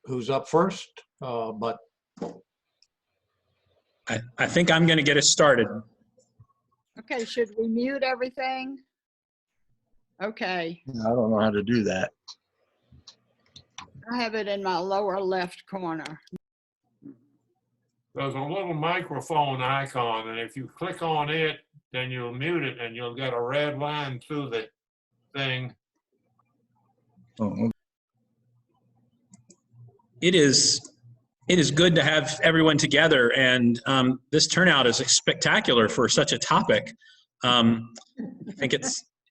who's up first, but I think I'm going to get us started. Okay, should we mute everything? Okay, I don't know how to do that. I have it in my lower left corner. There's a little microphone icon, and if you click on it, then you'll mute it, and you'll get a red line through the thing. Oh, It is good to have everyone together, and this turnout is spectacular for such a topic. I think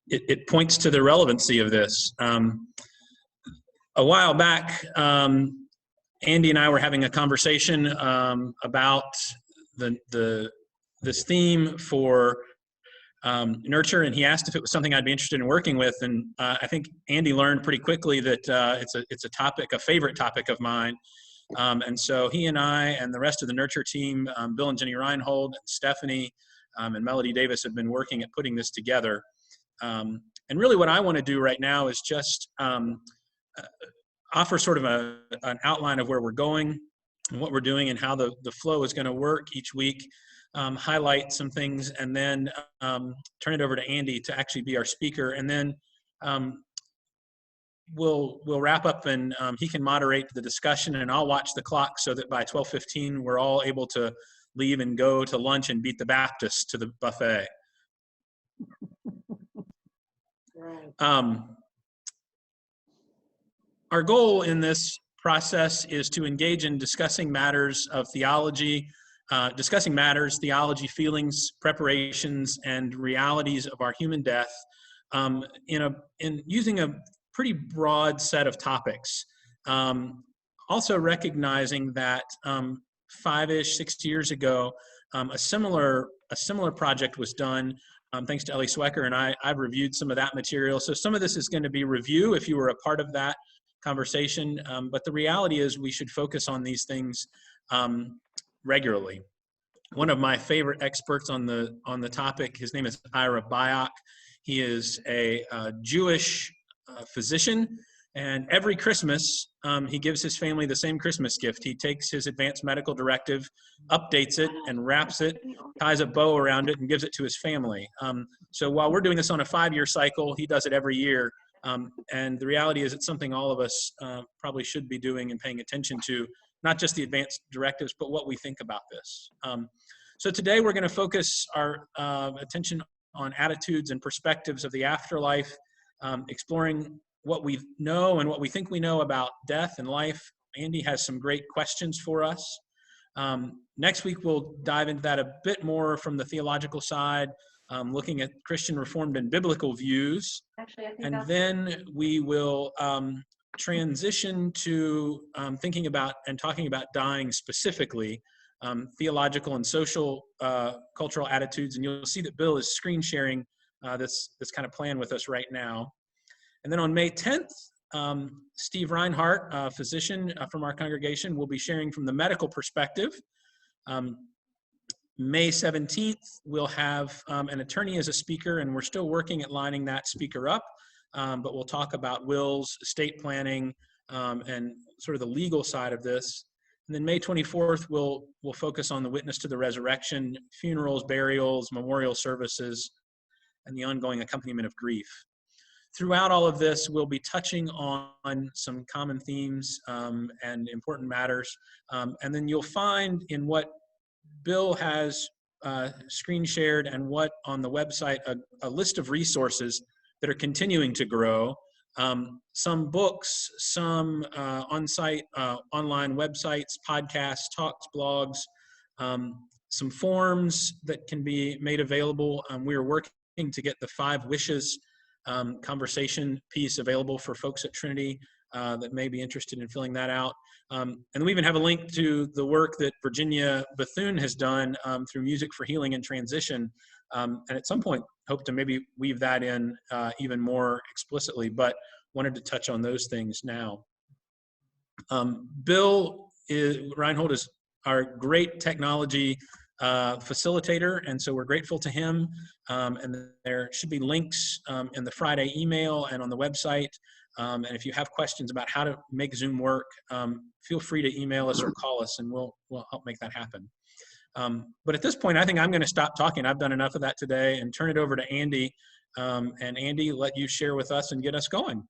it points to the relevancy of this. A while back, Andy and I were having a conversation about this theme for nurture, and he asked if it was something I'd be interested in working with, and I think Andy learned pretty quickly that it's a favorite topic of mine. And so he and I and the rest of the nurture team, Bill and Jenny Reinhold, and Stephanie, and Melody Davis have been working at putting this together. And really what I want to do right now is just offer sort of an outline of where we're going and what we're doing and how the flow is going to work each week, highlight some things, and then turn it over to Andy to actually be our speaker. And then we'll wrap up, and he can moderate the discussion, and I'll watch the clock so that by 12:15 we're all able to leave and go to lunch and beat the Baptists to the buffet. Our goal in this process is to engage in discussing matters of theology, theology, feelings, preparations, and realities of our human death in using a pretty broad set of topics. Also recognizing that 5-ish, 6 years ago, a similar project was done. Thanks to Ellie Swecker, and I've reviewed some of that material. So some of this is going to be review if you were a part of that conversation. But the reality is we should focus on these things regularly. One of my favorite experts on the topic, his name is Ira Byock. He is a Jewish physician, and every Christmas he gives his family the same Christmas gift. He takes his advanced medical directive, updates it, and wraps it, ties a bow around it, and gives it to his family. So while we're doing this on a 5-year cycle, he does it every year. And the reality is it's something all of us probably should be doing and paying attention to, not just the advanced directives, but what we think about this. So today we're going to focus our attention on attitudes and perspectives of the afterlife, exploring what we know and what we think we know about death and life. Andy has some great questions for us. Next week, we'll dive into that a bit more from the theological side, looking at Christian Reformed and biblical views. And then we will transition to thinking about and talking about dying specifically, theological and social cultural attitudes. And you'll see that Bill is screen sharing this kind of plan with us right now. And then on May 10th, Steve Reinhardt, a physician from our congregation, will be sharing from the medical perspective. May 17th, we'll have an attorney as a speaker, and we're still working at lining that speaker up, but we'll talk about wills, estate planning, and sort of the legal side of this. And then May 24th, we'll focus on the witness to the resurrection, funerals, burials, memorial services, and the ongoing accompaniment of grief. Throughout all of this, we'll be touching on some common themes and important matters. And then you'll find in what Bill has screen shared and what on the website, a list of resources that are continuing to grow. Some books, some on-site, online websites, podcasts, talks, blogs, some forms that can be made available. We are working to get the 5 wishes conversation piece available for folks at Trinity that may be interested in filling that out. And we even have a link to the work that Virginia Bethune has done through Music for Healing and Transition. And at some point, hope to maybe weave that in even more explicitly, but wanted to touch on those things now. Bill Reinhold is our great technology facilitator, and so we're grateful to him. And there should be links in the Friday email and on the website And if you have questions about how to make Zoom work, feel free to email us or call us, and we'll help make that happen. But at this point, I think I'm going to stop talking. I've done enough of that today, and turn it over to Andy. And Andy, let you share with us and get us going.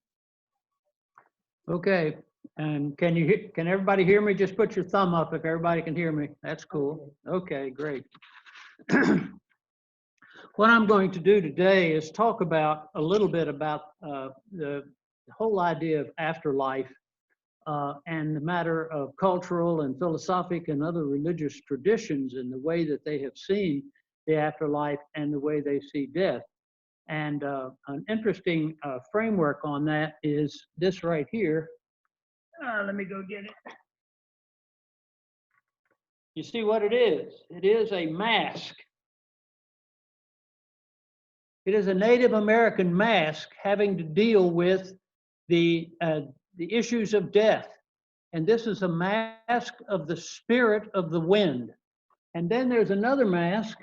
Okay, and can everybody hear me? Just put your thumb up if everybody can hear me. That's cool. Okay, great. What I'm going to do today is talk about a little bit about the whole idea of afterlife and the matter of cultural and philosophic and other religious traditions and the way that they have seen the afterlife and the way they see death. And an interesting framework on that is this right here. Let me go get it. You see what it is? It is a mask. It is a Native American mask having to deal with the issues of death. And this is a mask of the spirit of the wind. And then there's another mask.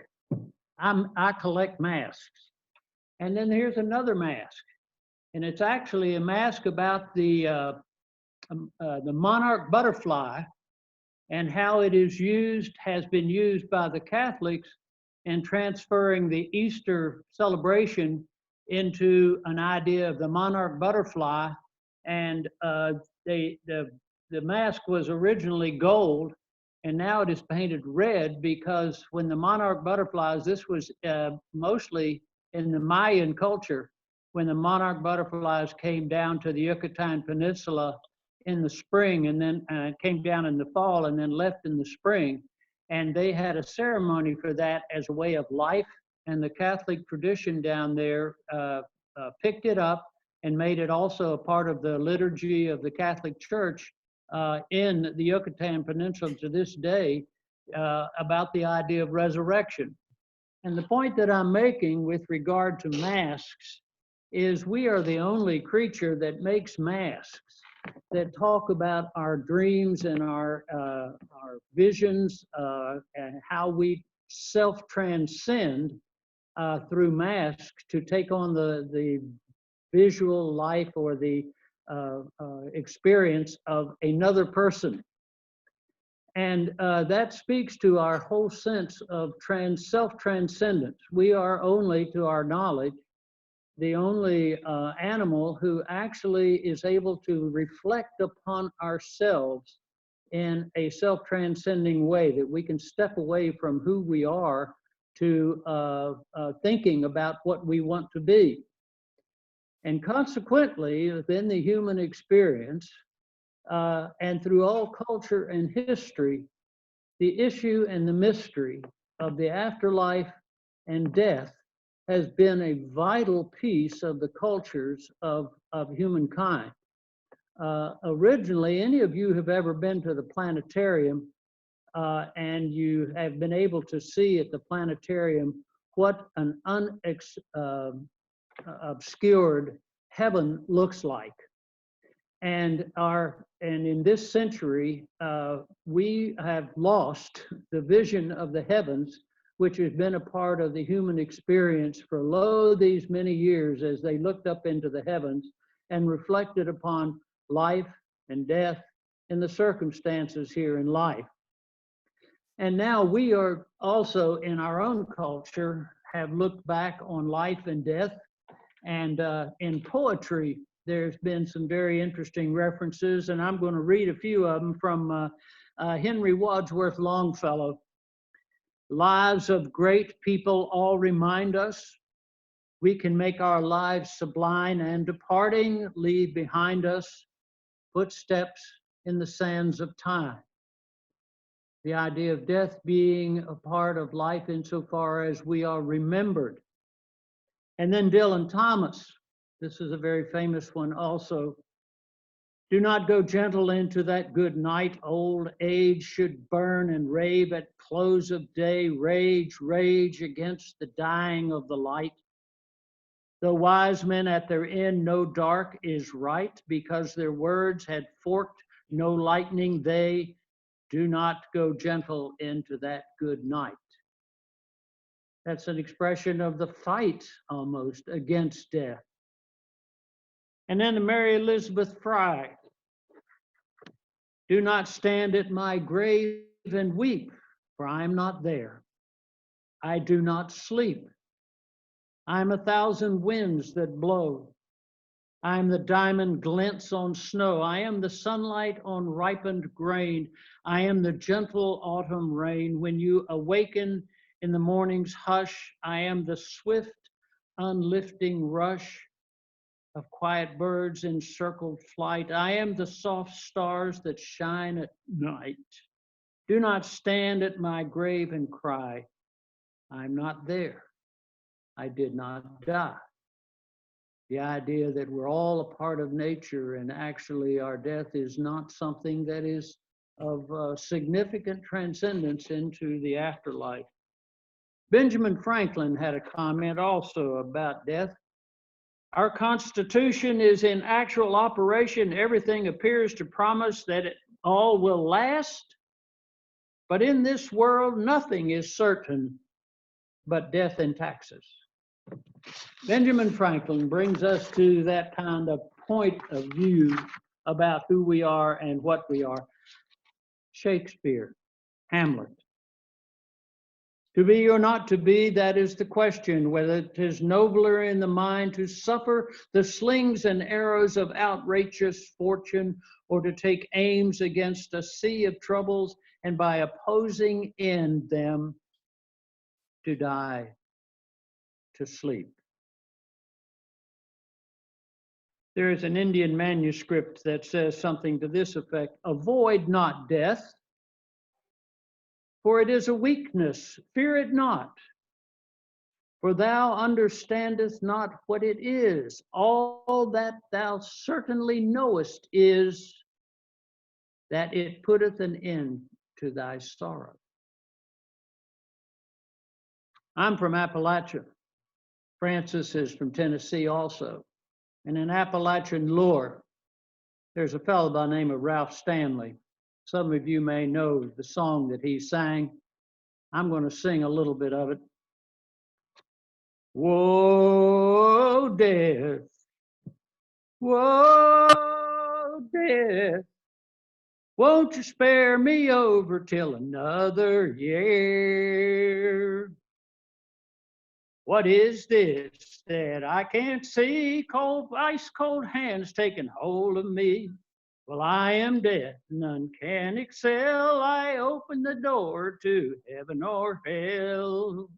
I collect masks. And then here's another mask. And it's actually a mask about the monarch butterfly and how it is used, has been used by the Catholics in transferring the Easter celebration into an idea of the monarch butterfly. And the mask was originally gold, and now it is painted red because when the monarch butterflies, this was mostly in the Mayan culture, when the monarch butterflies came down to the Yucatan Peninsula in the spring and then came down in the fall and then left in the spring. And they had a ceremony for that as a way of life. And the Catholic tradition down there picked it up and made it also a part of the liturgy of the Catholic Church in the Yucatan Peninsula to this day about the idea of resurrection. And the point that I'm making with regard to masks is we are the only creature that makes masks that talk about our dreams and our visions and how we self-transcend through masks to take on the visual life or the experience of another person. And that speaks to our whole sense of self-transcendence. We are only, to our knowledge, the only animal who actually is able to reflect upon ourselves in a self-transcending way, that we can step away from who we are to thinking about what we want to be. And consequently, within the human experience, and through all culture and history, the issue and the mystery of the afterlife and death has been a vital piece of the cultures of humankind. Originally, any of you have ever been to the planetarium and you have been able to see at the planetarium what an obscured heaven looks like. And in this century, we have lost the vision of the heavens, which has been a part of the human experience for these many years as they looked up into the heavens and reflected upon life and death and the circumstances here in life. And now we are also in our own culture have looked back on life and death. And in poetry, there's been some very interesting references, and I'm going to read a few of them from Henry Wadsworth Longfellow. Lives of great people all remind us we can make our lives sublime, and departing leave behind us footsteps in the sands of time. The idea of death being a part of life insofar as we are remembered. And then Dylan Thomas, this is a very famous one also. Do not go gentle into that good night. Old age should burn and rave at close of day. Rage, rage against the dying of the light. Though wise men at their end know dark is right, because their words had forked no lightning, they do not go gentle into that good night. That's an expression of the fight almost against death. And then to Mary Elizabeth Fry. Do not stand at my grave and weep, for I am not there. I do not sleep. I am 1,000 winds that blow. I am the diamond glints on snow. I am the sunlight on ripened grain. I am the gentle autumn rain. When you awaken in the morning's hush, I am the swift, unlifting rush of quiet birds in circled flight. I am the soft stars that shine at night. Do not stand at my grave and cry, I'm not there. I did not die. The idea that we're all a part of nature and actually our death is not something that is of significant transcendence into the afterlife. Benjamin Franklin had a comment also about death. Our Constitution is in actual operation. Everything appears to promise that it all will last. But in this world, nothing is certain but death and taxes. Benjamin Franklin brings us to that kind of point of view about who we are and what we are. Shakespeare, Hamlet. To be or not to be, that is the question, whether it is nobler in the mind to suffer the slings and arrows of outrageous fortune, or to take aims against a sea of troubles, and by opposing in them, to die, to sleep. There is an Indian manuscript that says something to this effect: avoid not death, for it is a weakness. Fear it not, for thou understandest not what it is. All that thou certainly knowest is that it putteth an end to thy sorrow. I'm from Appalachia. Francis is from Tennessee also. And in Appalachian lore, there's a fellow by the name of Ralph Stanley. Some of you may know the song that he sang. I'm going to sing a little bit of it. Woe, death, woe, death, won't you spare me over till another year? What is this that I can't see? Cold, ice cold hands taking hold of me. Well, I am death, none can excel. I open the door to heaven or hell.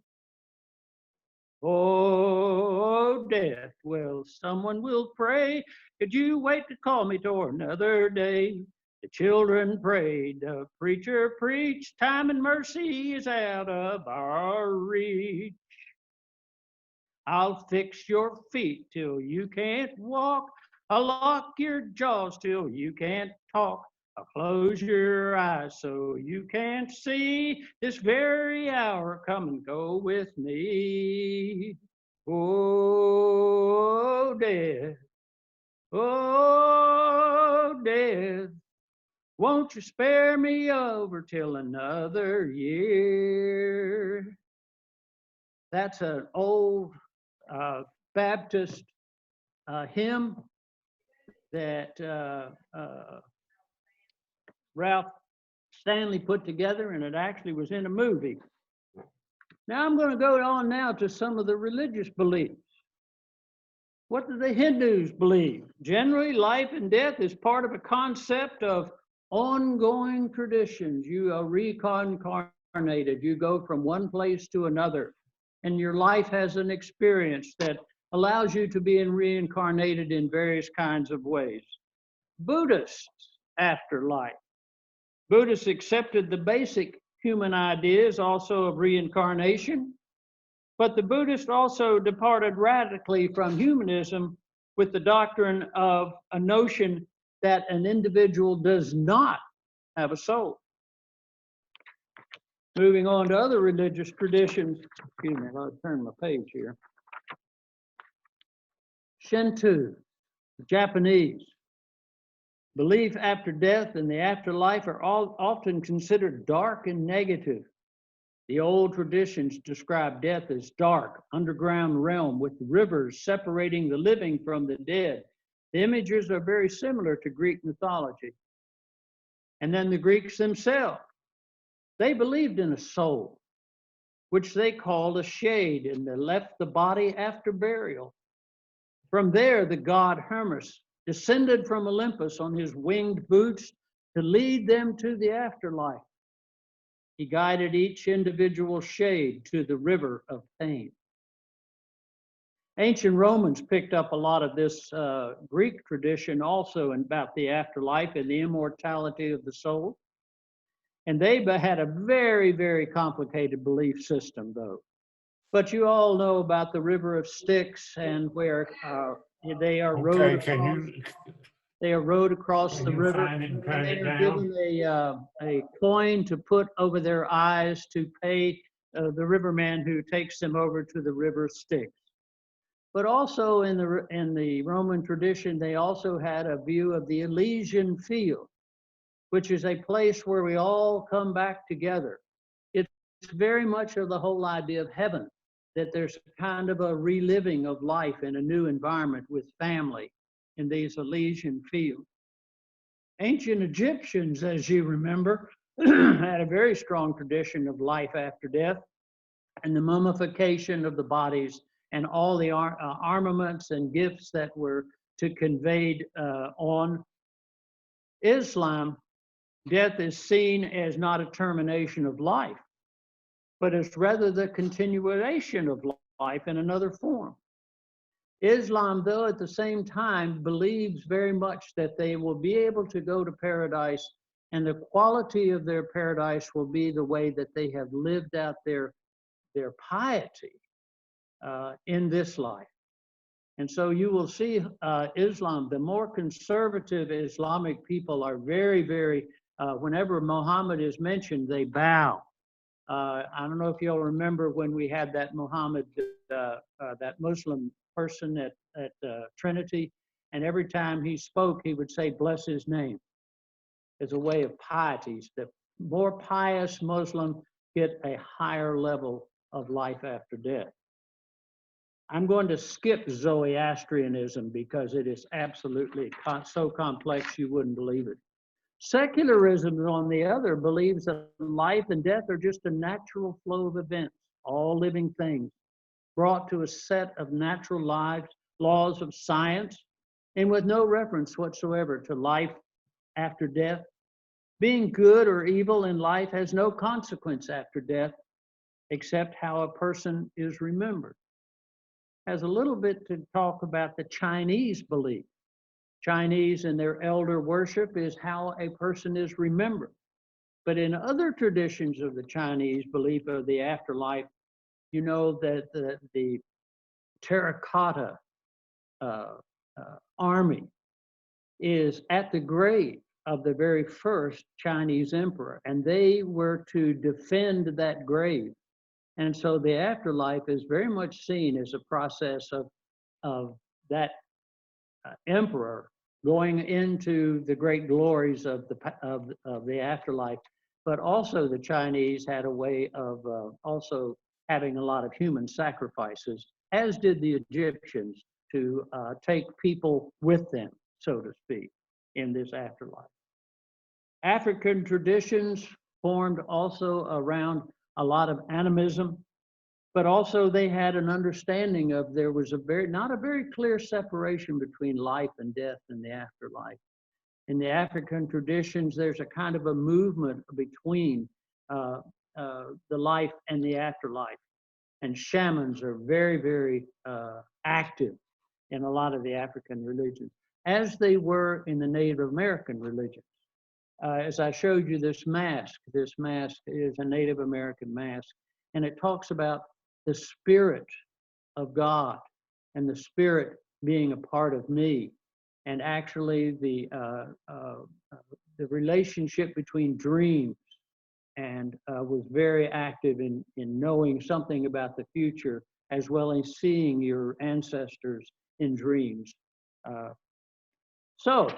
Oh, death, well, someone will pray. Could you wait to call me to another day? The children prayed, the preacher preached. Time and mercy is out of our reach. I'll fix your feet till you can't walk. I'll lock your jaws till you can't talk. I'll close your eyes so you can't see. This very hour, come and go with me. Oh, death, oh, death, won't you spare me over till another year? That's an old Baptist hymn that Ralph Stanley put together, and it actually was in a movie. Now I'm going to go on now to some of the religious beliefs. What do the Hindus believe? Generally, life and death is part of a concept of ongoing traditions. You are reincarnated. You go from one place to another, and your life has an experience that allows you to be reincarnated in various kinds of ways. Buddhists, afterlife. Buddhists accepted the basic human ideas also of reincarnation, but the Buddhists also departed radically from humanism with the doctrine of a notion that an individual does not have a soul. Moving on to other religious traditions, excuse me, I'll turn my page here. Shinto, Japanese. Belief after death and the afterlife are often considered dark and negative. The old traditions describe death as dark, underground realm with rivers separating the living from the dead. The images are very similar to Greek mythology. And then the Greeks themselves, they believed in a soul, which they called a shade, and they left the body after burial. From there, the god Hermes descended from Olympus on his winged boots to lead them to the afterlife. He guided each individual shade to the river of pain. Ancient Romans picked up a lot of this Greek tradition also about the afterlife and the immortality of the soul. And they had a very, very complicated belief system, though. But you all know about the river of Styx and where they are rowed Okay, across. They are rowed across can the you river. find it and And print they it are down? given a coin to put over their eyes to pay the riverman who takes them over to the river Styx. But also in the Roman tradition, they also had a view of the Elysian field, which is a place where we all come back together. It's very much of the whole idea of heaven, that there's kind of a reliving of life in a new environment with family in these Elysian fields. Ancient Egyptians, as you remember, had a very strong tradition of life after death and the mummification of the bodies and all the armaments and gifts that were to conveyed on. Islam, death is seen as not a termination of life, but as rather the continuation of life in another form. Islam, though, at the same time believes very much that they will be able to go to paradise, and the quality of their paradise will be the way that they have lived out their piety in this life. And so you will see Islam, the more conservative Islamic people are very, very, whenever Muhammad is mentioned, they bow. I don't know if you'll remember when we had that Muhammad, that Muslim person at Trinity, and every time he spoke, he would say, bless his name, as a way of piety. The more pious Muslim get a higher level of life after death. I'm going to skip Zoroastrianism because it is absolutely so complex you wouldn't believe it. Secularism, on the other, believes that life and death are just a natural flow of events, all living things, brought to a set of natural laws of science, and with no reference whatsoever to life after death. Being good or evil in life has no consequence after death, except how a person is remembered. Has a little bit to talk about the Chinese belief. Chinese and their elder worship is how a person is remembered. But in other traditions of the Chinese belief of the afterlife, you know that the terracotta army is at the grave of the very first Chinese emperor, and they were to defend that grave. And so the afterlife is very much seen as a process of that emperor going into the great glories of the afterlife. But also the Chinese had a way of also having a lot of human sacrifices, as did the Egyptians, to take people with them, so to speak, in this afterlife. African traditions formed also around a lot of animism, but also they had an understanding of there was not a very clear separation between life and death in the afterlife. In the African traditions, there's a kind of a movement between the life and the afterlife. And shamans are very, very active in a lot of the African religions, as they were in the Native American religions. As I showed you this mask is a Native American mask, and it talks about the spirit of God and the spirit being a part of me, and actually the relationship between dreams, and was very active in knowing something about the future, as well as seeing your ancestors in dreams. So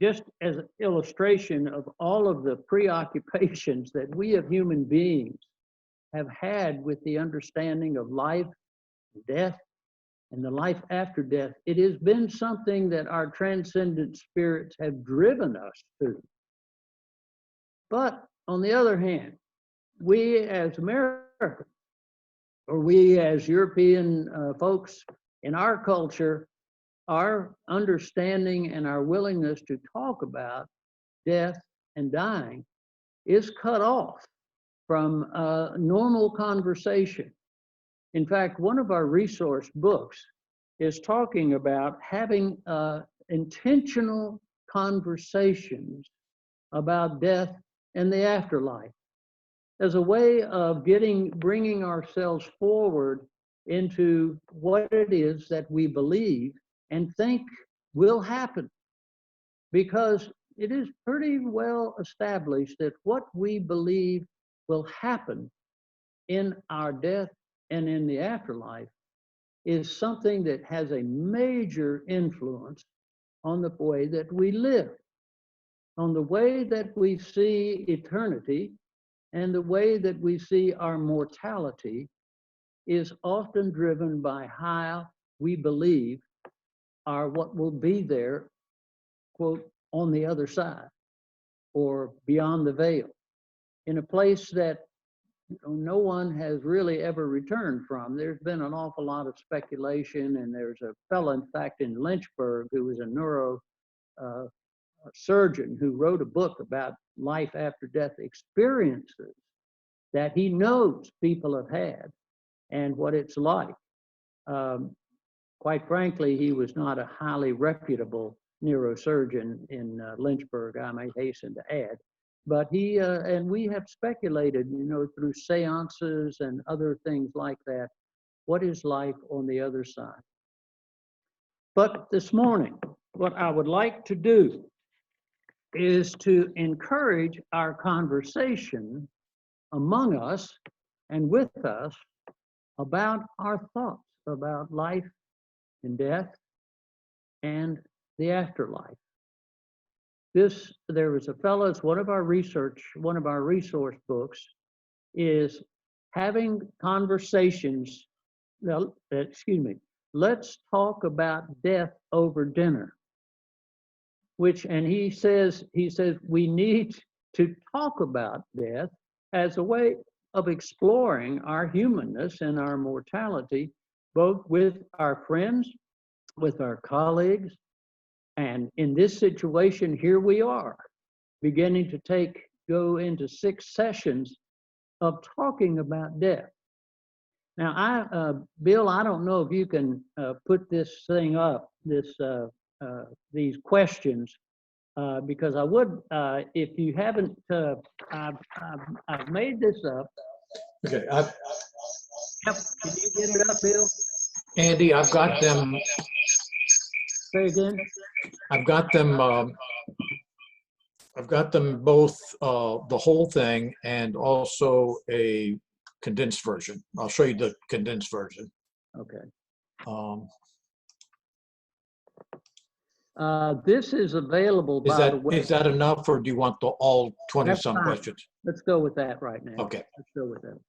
just as an illustration of all of the preoccupations that we of human beings have had with the understanding of life, death, and the life after death, it has been something that our transcendent spirits have driven us to. But on the other hand, we as Americans, or we as European folks in our culture, our understanding and our willingness to talk about death and dying is cut off from normal conversation. In fact, one of our resource books is talking about having intentional conversations about death and the afterlife as a way of bringing ourselves forward into what it is that we believe and think will happen. Because it is pretty well established that what we believe will happen in our death and in the afterlife is something that has a major influence on the way that we live, on the way that we see eternity, and the way that we see our mortality is often driven by how we believe are what will be there, quote, on the other side or beyond the veil, in a place that no one has really ever returned from. There's been an awful lot of speculation, and there's a fellow, in fact, in Lynchburg who was a neurosurgeon who wrote a book about life after death experiences that he knows people have had and what it's like. Quite frankly, he was not a highly reputable neurosurgeon in Lynchburg, I may hasten to add. But he, and we have speculated, through seances and other things like that, what is life on the other side. But this morning, what I would like to do is to encourage our conversation among us and with us about our thoughts about life and death and the afterlife. There was a fellow, it's one of our resource books, is having conversations, let's talk about death over dinner. And he says we need to talk about death as a way of exploring our humanness and our mortality, both with our friends, with our colleagues. And in this situation, here we are, beginning to go into 6 sessions of talking about death. Now, Bill, I don't know if you can put this thing up, these questions, because I would, if you haven't, I've made this up. Okay, Yep. Can you get it up, Bill? Andy, I've got them. Say again. I've got them both, the whole thing and also a condensed version. I'll show you the condensed version. Okay. This is available, by the way. Is that enough, or do you want all 20 some fine. questions? Let's go with that right now. Okay. Let's go with that.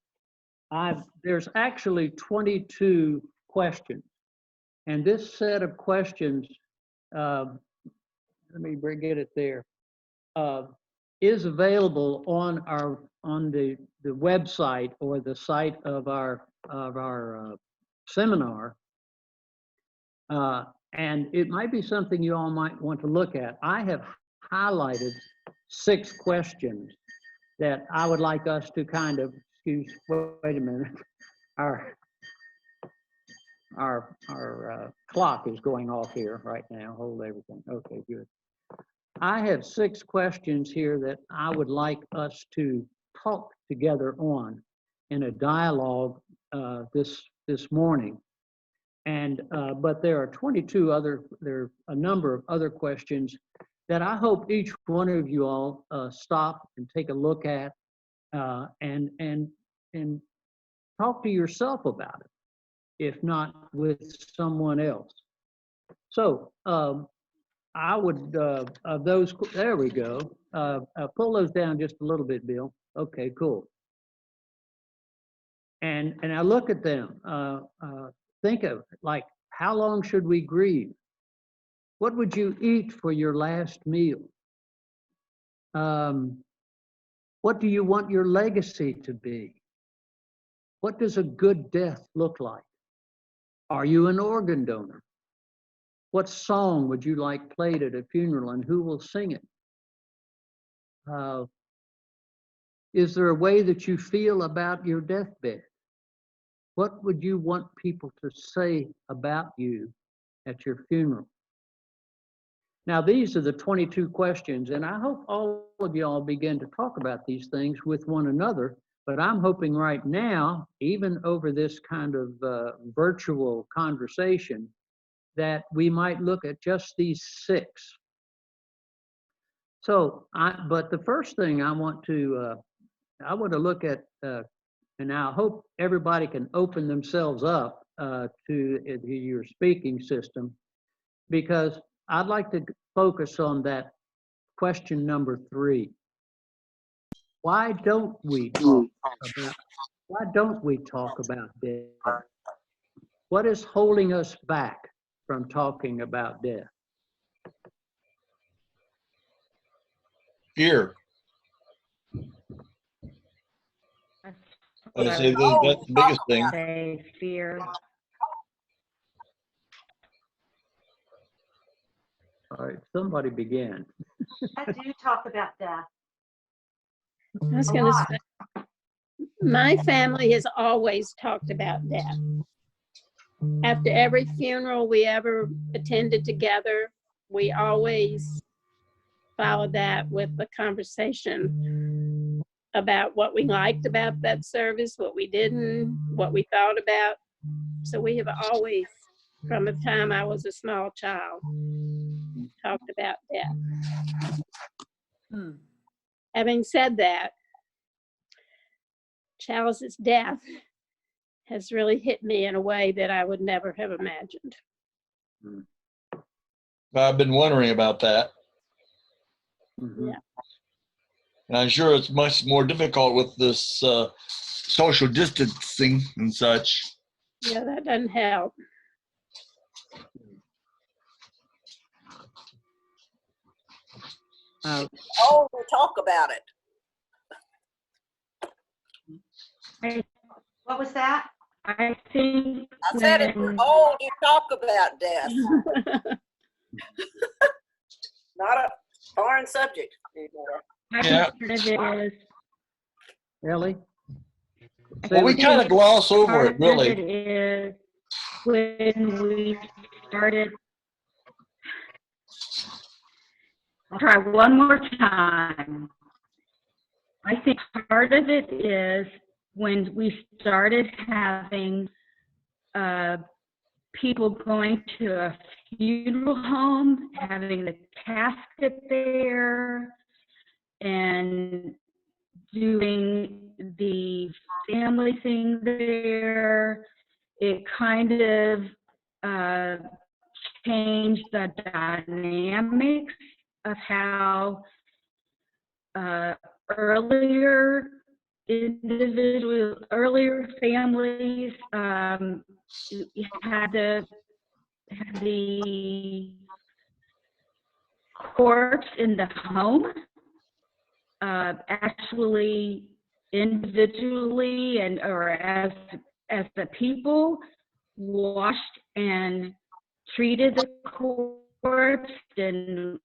There's actually 22 questions. And this set of questions, let me get it there, is available on the website or the site of our seminar. And it might be something you all might want to look at. I have highlighted 6 questions that I would like us to kind of, wait a minute. Our clock is going off here right now. Hold everything. Okay, good. I have 6 questions here that I would like us to talk together on in a dialogue this morning. And but there are 22 there are a number of other questions that I hope each one of you all stop and take a look at and talk to yourself about it, if not with someone else. So I would, of those, there we go. Pull those down just a little bit, Bill. Okay, cool. And I look at them, think of like, How long should we grieve? What would you eat for your last meal? What do you want your legacy to be? What does a good death look like? Are you an organ donor? What song would you like played at a funeral, and who will sing it? Is there a way that you feel about your deathbed? What would you want people to say about you at your funeral? Now, these are the 22 questions, and I hope all of y'all begin to talk about these things with one another. But I'm hoping right now, even over this kind of virtual conversation, that we might look at just these 6. So, but the first thing I want to look at, and I hope everybody can open themselves up to your speaking system, because I'd like to focus on that question number 3. Why don't we talk about death? What is holding us back from talking about death? Fear. I would say that's the biggest thing. Say fear. All right, somebody begin. I do talk about death. I was A going to lot. say, my family has always talked about death. After every funeral we ever attended together, we always followed that with a conversation about what we liked about that service, what we didn't, what we thought about. So we have always, from the time I was a small child, talked about death. Having said that, Charles's death has really hit me in a way that I would never have imagined. I've been wondering about that. Mhm. Yeah. And I'm sure it's much more difficult with this social distancing and such. Yeah, that doesn't help. Oh, we talk about it. What was that? I think I said if you're old, you talk about death. Not a foreign subject anymore. Yeah. part of it is Ellie? Well, we kind of gloss over part it, of really. it is when we started. I'll try one more time. I think part of it is when we started having people going to a funeral home, having the casket there, and doing the family thing there. It kind of changed the dynamics of how earlier families had the corpse in the home, actually individually and or as the people washed and treated the corpse and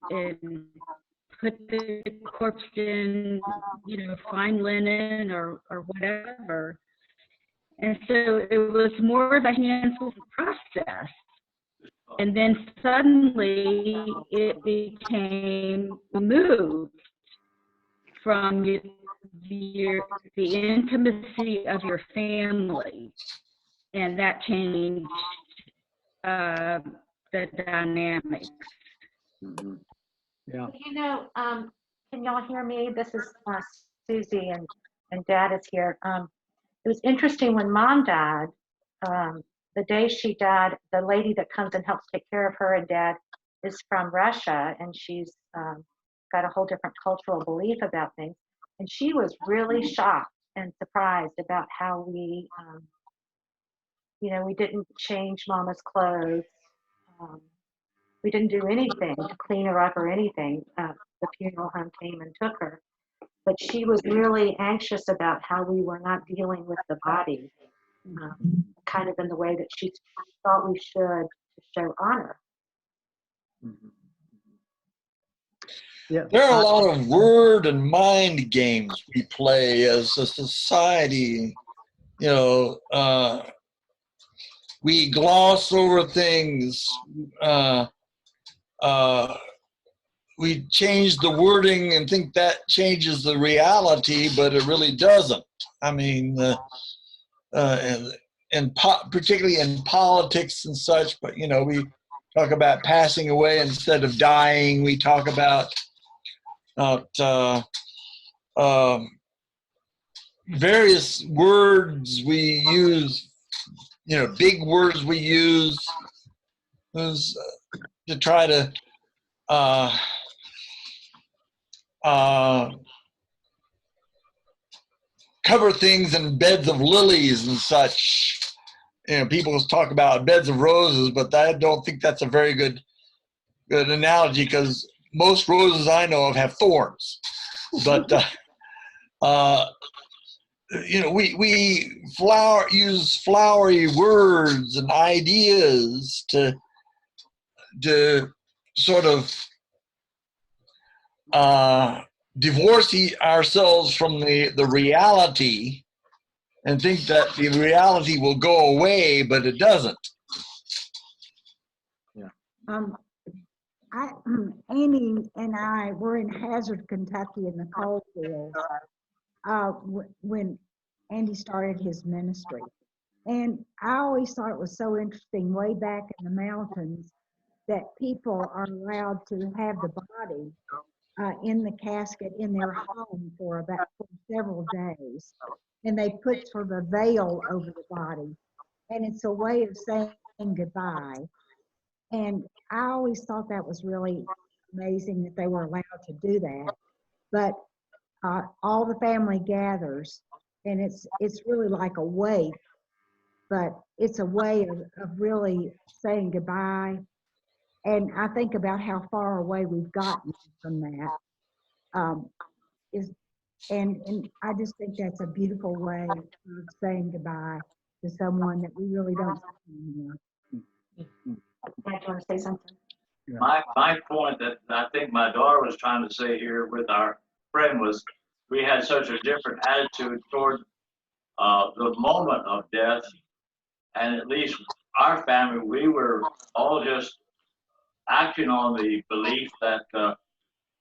put the corpse in, fine linen or whatever. And so it was more of a hands-on process. And then suddenly it became moved from the intimacy of your family. And that changed the dynamics. Mhm. Yeah. Can y'all hear me? This is Susie, and Dad is here. It was interesting when Mom died. The day she died, the lady that comes and helps take care of her and Dad is from Russia, and she's got a whole different cultural belief about things. And she was really shocked and surprised about how we You know, we didn't change Mama's clothes. We didn't do anything to clean her up or anything. The funeral home came and took her. But she was really anxious about how we were not dealing with the body, kind of in the way that she thought we should to show honor. Yeah. There are a lot of word and mind games we play as a society. You know, we gloss over things. We change the wording and think that changes the reality, but it really doesn't. I mean, particularly in politics and such, but, you know, we talk about passing away instead of dying. We talk about various words we use, you know, big words we use to try to cover things in beds of lilies and such. You know, people talk about beds of roses, but I don't think that's a very good analogy, because most roses I know of have thorns. But you know, we use flowery words and ideas to sort of divorce ourselves from the reality and think that the reality will go away, but it doesn't. Annie and I were in Hazard, Kentucky in the coal fields when Andy started his ministry. And I always thought it was so interesting, way back in the mountains, that people are allowed to have the body in the casket in their home for several days. And they put sort of a veil over the body. And it's a way of saying goodbye. And I always thought that was really amazing that they were allowed to do that. But all the family gathers, and it's really like a wake, but it's a way of really saying goodbye. And I think about how far away we've gotten from that. And I just think that's a beautiful way of saying goodbye to someone that we really don't see anymore. Mike, do you want to say something? My point that I think my daughter was trying to say here with our friend was, we had such a different attitude toward the moment of death, and at least our family, we were all just acting on the belief that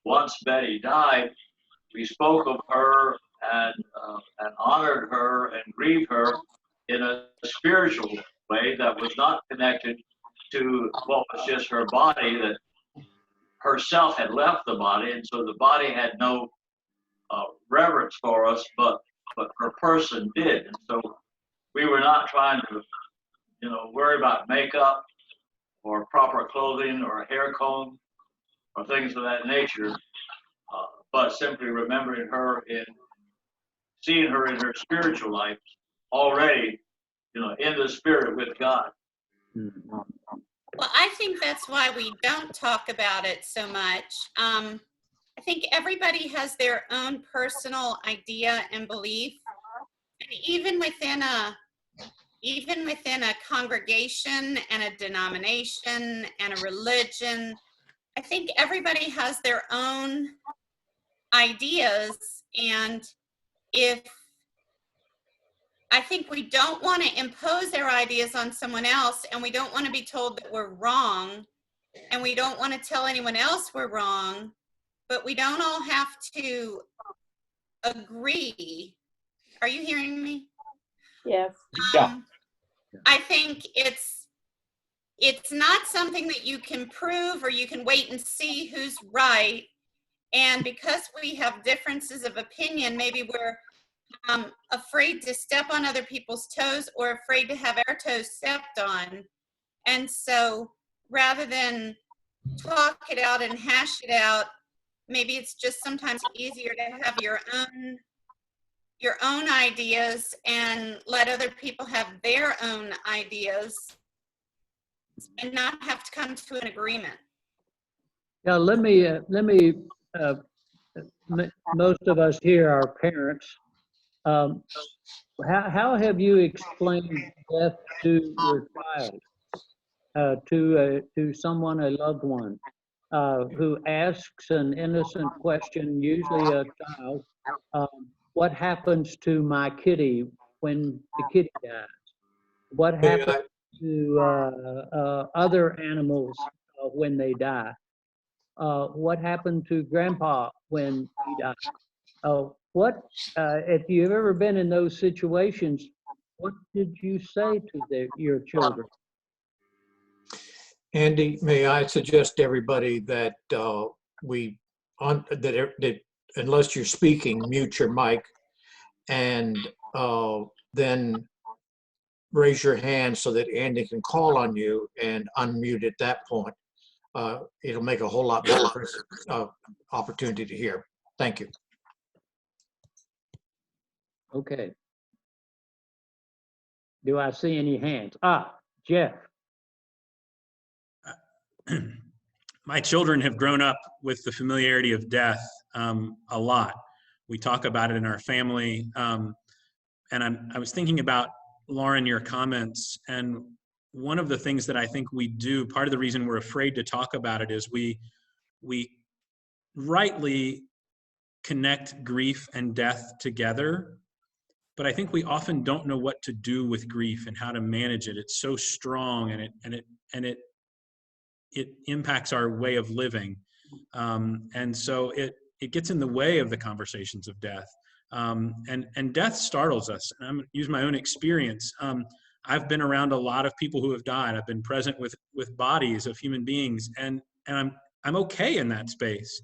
once Betty died, we spoke of her and honored her and grieved her in a spiritual way that was not connected to what was just her body, that herself had left the body, and so the body had no reverence for us, but her person did. And so we were not trying to, you know, worry about makeup or proper clothing or a hair comb or things of that nature, but simply remembering her seeing her in her spiritual life already, you know, in the spirit with God. Well, I think that's why we don't talk about it so much. I think everybody has their own personal idea and belief. And even within a congregation and a denomination and a religion, I think everybody has their own ideas. And I think we don't want to impose our ideas on someone else, and we don't want to be told that we're wrong, and we don't want to tell anyone else we're wrong, but we don't all have to agree. Are you hearing me? Yes. Yeah. I think it's not something that you can prove, or you can wait and see who's right. And because we have differences of opinion, maybe we're afraid to step on other people's toes, or afraid to have our toes stepped on. And so rather than talk it out and hash it out, maybe it's just sometimes easier to have your own your own ideas and let other people have their own ideas and not have to come to an agreement. Yeah, most of us here are parents. How have you explained death to your child, to someone, a loved one, who asks an innocent question, usually a child, what happens to my kitty when the kitty dies? What happens to other animals when they die? What happened to grandpa when he died? If you've ever been in those situations, what did you say to your children? Andy, may I suggest to everybody that unless you're speaking, mute your mic, and then raise your hand so that Andy can call on you and unmute at that point. It'll make a whole lot better opportunity to hear. Thank you. Okay. Do I see any hands? Jeff. My children have grown up with the familiarity of death a lot. We talk about it in our family. And I was thinking about, Lauren, your comments, and one of the things that I think we do, part of the reason we're afraid to talk about it is we rightly connect grief and death together, but I think we often don't know what to do with grief and how to manage it. It's so strong, and it impacts our way of living, and so it gets in the way of the conversations of death. And death startles us. And I'm going to use my own experience. I've been around a lot of people who have died. I've been present with bodies of human beings, and I'm okay in that space.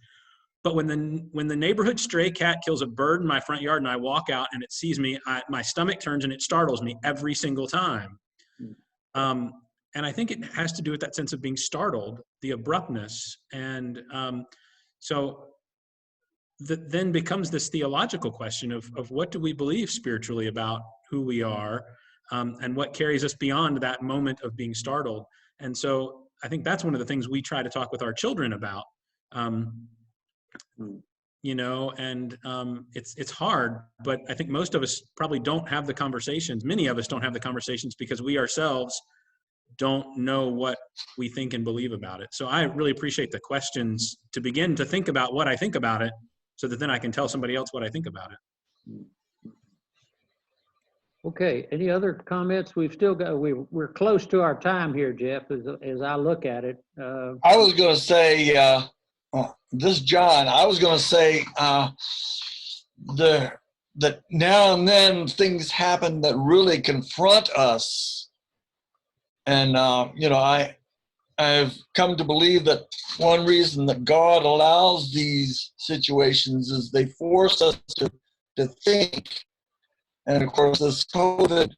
But when the neighborhood stray cat kills a bird in my front yard and I walk out and it sees me, my stomach turns and it startles me every single time. And I think it has to do with that sense of being startled, the abruptness. And so then becomes this theological question of what do we believe spiritually about who we are, and what carries us beyond that moment of being startled. And so I think that's one of the things we try to talk with our children about. It's hard, but I think most of us probably don't have the conversations. Many of us don't have the conversations because we ourselves don't know what we think and believe about it. So I really appreciate the questions to begin to think about what I think about it, so that then I can tell somebody else what I think about it. Okay, any other comments? We're close to our time here, Jeff, as I look at it. I was going to say, this is John, I was going to say that now and then things happen that really confront us. And, I've come to believe that one reason that God allows these situations is they force us to think. And of course, this COVID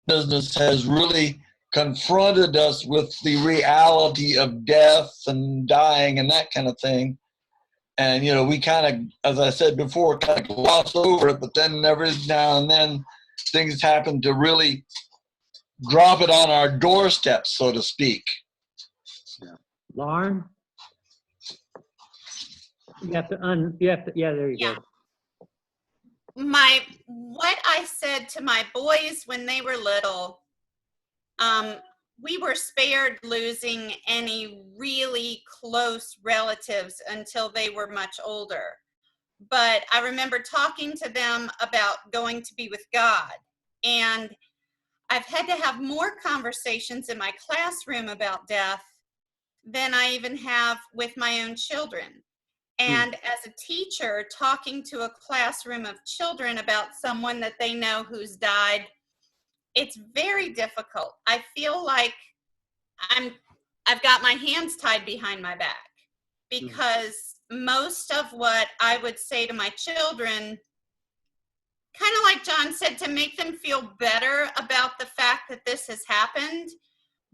business has really confronted us with the reality of death and dying and that kind of thing. And, we kind of, as I said before, kind of gloss over it, but then every now and then things happen to really drop it on our doorstep, so to speak. Lauren? Yeah, there you go. What I said to my boys when they were little, we were spared losing any really close relatives until they were much older. But I remember talking to them about going to be with God. And I've had to have more conversations in my classroom about death than I even have with my own children. And as a teacher, talking to a classroom of children about someone that they know who's died, it's very difficult. I feel like I've got my hands tied behind my back, because most of what I would say to my children, kind of like John said, to make them feel better about the fact that this has happened.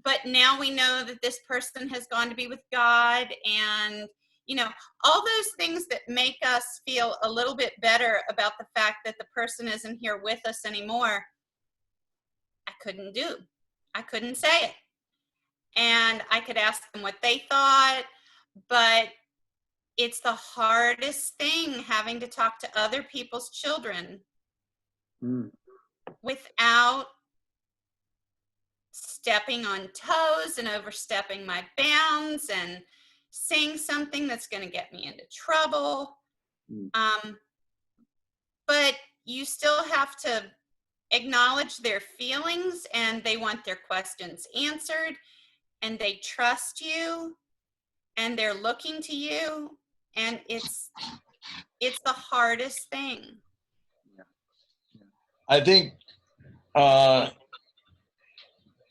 But now we know that this person has gone to be with God, and You know, all those things that make us feel a little bit better about the fact that the person isn't here with us anymore, I couldn't do. I couldn't say it. And I could ask them what they thought, but it's the hardest thing having to talk to other people's children without stepping on toes and overstepping my bounds and saying something that's going to get me into trouble. But you still have to acknowledge their feelings, and they want their questions answered, and they trust you, and they're looking to you, and it's the hardest thing. I think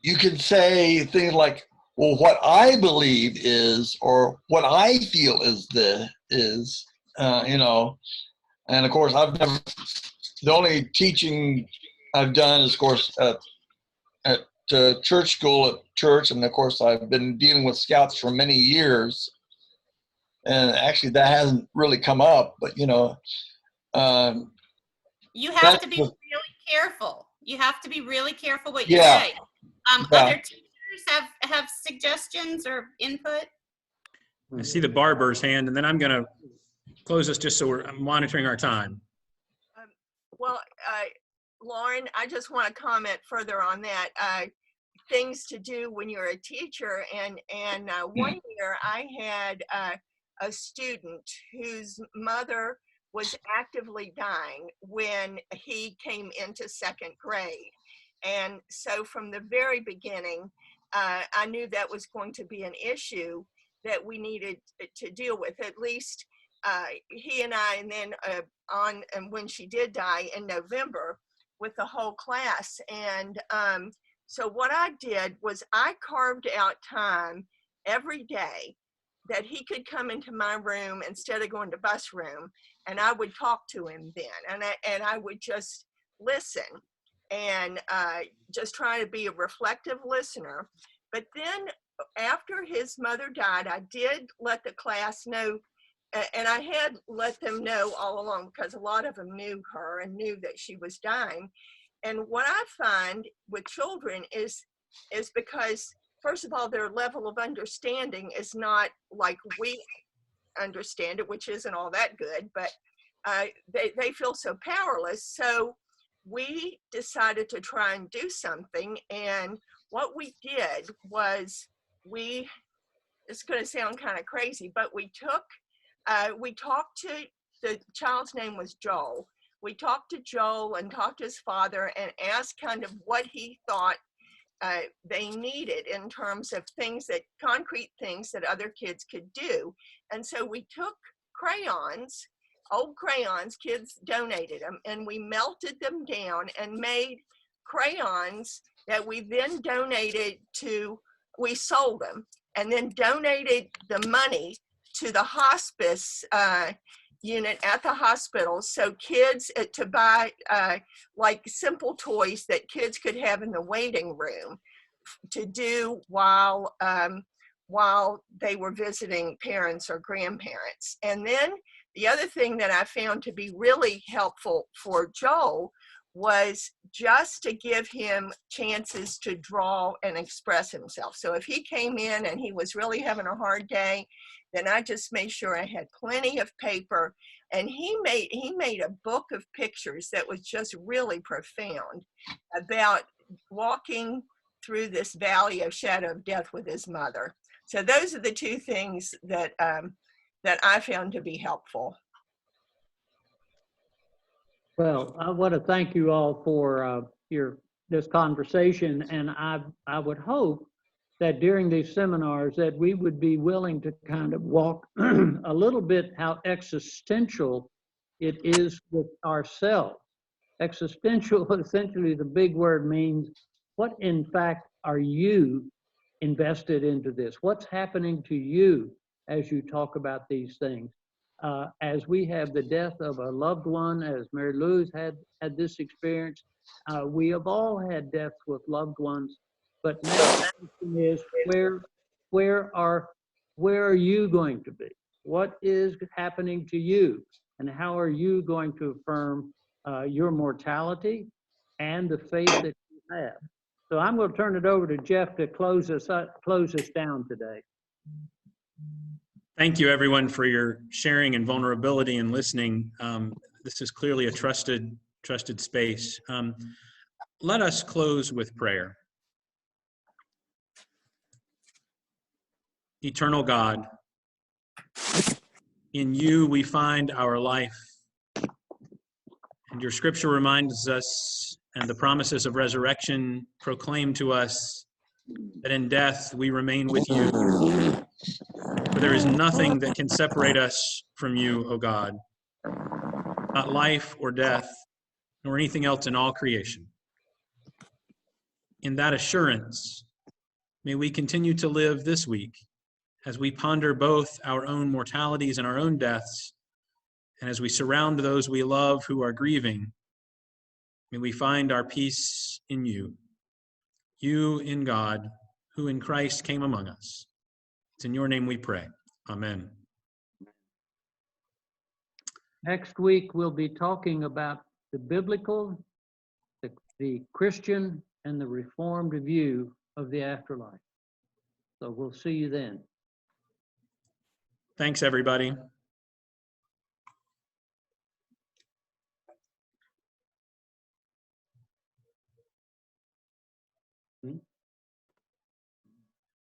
you can say things like, well, what I believe is, or what I feel is you know, and of course the only teaching I've done is, of course, at church school at church, and of course I've been dealing with scouts for many years, and actually that hasn't really come up, but you know, you have to be really careful. You have to be really careful what you yeah. say. Other teachers have suggestions or input? I see the barber's hand, and then I'm going to close this just so we're monitoring our time. Well, Lauren, I just want to comment further on that. Things to do when you're a teacher. And one year I had a student whose mother was actively dying when he came into second grade. And so from the very beginning, I knew that was going to be an issue that we needed to deal with. At least he and I, and then and when she did die in November with the whole class. And so what I did was I carved out time every day that he could come into my room instead of going to bus room, and I would talk to him then, and I would just listen and just try to be a reflective listener. But then after his mother died, I did let the class know, and I had let them know all along because a lot of them knew her and knew that she was dying. And what I find with children is because, first of all, their level of understanding is not like we understand it, which isn't all that good, but they feel so powerless. So we decided to try and do something. And what we did was it's going to sound kind of crazy, but we talked to, the child's name was Joel. We talked to Joel and talked to his father and asked kind of what he thought they needed in terms of concrete things that other kids could do. And so we took crayons, old crayons, kids donated them, and we melted them down and made crayons that we then donated to, we sold them and then donated the money to the hospice unit at the hospital, so kids to buy like simple toys that kids could have in the waiting room to do while they were visiting parents or grandparents. And then the other thing that I found to be really helpful for Joel was just to give him chances to draw and express himself. So if he came in and he was really having a hard day, then I just made sure I had plenty of paper. And he made a book of pictures that was just really profound about walking through this valley of shadow of death with his mother. So those are the two things that I found to be helpful. Well, I want to thank you all for this conversation, and I would hope that during these seminars that we would be willing to kind of walk a little bit how existential it is with ourselves. Existential, essentially the big word means, what in fact are you invested into this? What's happening to you as you talk about these things? As we have the death of a loved one, as Mary Lou's had this experience, we have all had deaths with loved ones. But now the question is, where are you going to be? What is happening to you? And how are you going to affirm your mortality and the faith that you have? So I'm going to turn it over to Jeff to close us down today. Thank you, everyone, for your sharing and vulnerability and listening. This is clearly a trusted space. Let us close with prayer. Eternal God, in you we find our life, and your scripture reminds us, and the promises of resurrection proclaim to us that in death we remain with you. For there is nothing that can separate us from you, O God, not life or death, nor anything else in all creation. In that assurance, may we continue to live this week as we ponder both our own mortalities and our own deaths, and as we surround those we love who are grieving. May we find our peace in you, you in God, who in Christ came among us. It's in your name we pray. Amen. Next week, we'll be talking about the biblical, the Christian, and the Reformed view of the afterlife. So we'll see you then. Thanks, everybody.